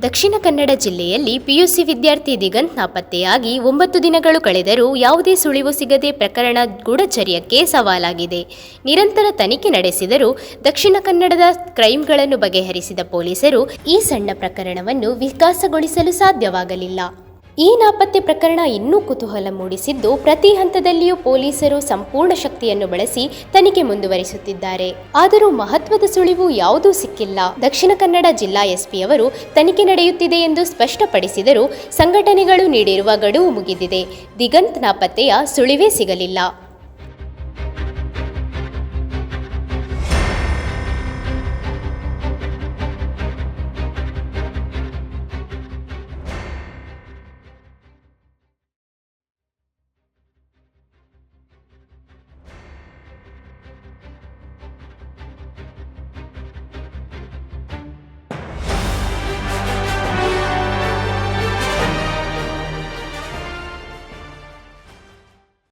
ದಕ್ಷಿಣ ಕನ್ನಡ ಜಿಲ್ಲೆಯಲ್ಲಿ ಪಿಯುಸಿ ವಿದ್ಯಾರ್ಥಿ ದಿಗಂತ್ ನಾಪತ್ತೆಯಾಗಿ 9 ದಿನಗಳು ಕಳೆದರೂ ಯಾವುದೇ ಸುಳಿವು ಸಿಗದೆ ಪ್ರಕರಣ ಗೂಢಚರ್ಯಕ್ಕೆ ಸವಾಲಾಗಿದೆ. ನಿರಂತರ ತನಿಖೆ ನಡೆಸಿದರೂ ದಕ್ಷಿಣ ಕನ್ನಡದ ಕ್ರೈಂಗಳನ್ನು ಬಗೆಹರಿಸಿದ ಪೊಲೀಸರು ಈ ಸಣ್ಣ ಪ್ರಕರಣವನ್ನು ವಿಕಾಸಗೊಳಿಸಲು ಸಾಧ್ಯವಾಗಲಿಲ್ಲ. ಈ ನಾಪತ್ತೆ ಪ್ರಕರಣ ಇನ್ನೂ ಕುತೂಹಲ ಮೂಡಿಸಿದ್ದು, ಪ್ರತಿ ಹಂತದಲ್ಲಿಯೂ ಪೊಲೀಸರು ಸಂಪೂರ್ಣ ಶಕ್ತಿಯನ್ನು ಬಳಸಿ ತನಿಖೆ ಮುಂದುವರಿಸುತ್ತಿದ್ದಾರೆ. ಆದರೂ ಮಹತ್ವದ ಸುಳಿವು ಯಾವುದೂ ಸಿಕ್ಕಿಲ್ಲ. ದಕ್ಷಿಣ ಕನ್ನಡ ಜಿಲ್ಲಾ ಎಸ್ಪಿ ಅವರು ತನಿಖೆ ನಡೆಯುತ್ತಿದೆ ಎಂದು ಸ್ಪಷ್ಟಪಡಿಸಿದರೂ ಸಂಘಟನೆಗಳು ನೀಡಿರುವ ಗಡುವು ಮುಗಿದಿದೆ. ದಿಗಂತ್ ನಾಪತ್ತೆಯ ಸುಳಿವೇ ಸಿಗಲಿಲ್ಲ.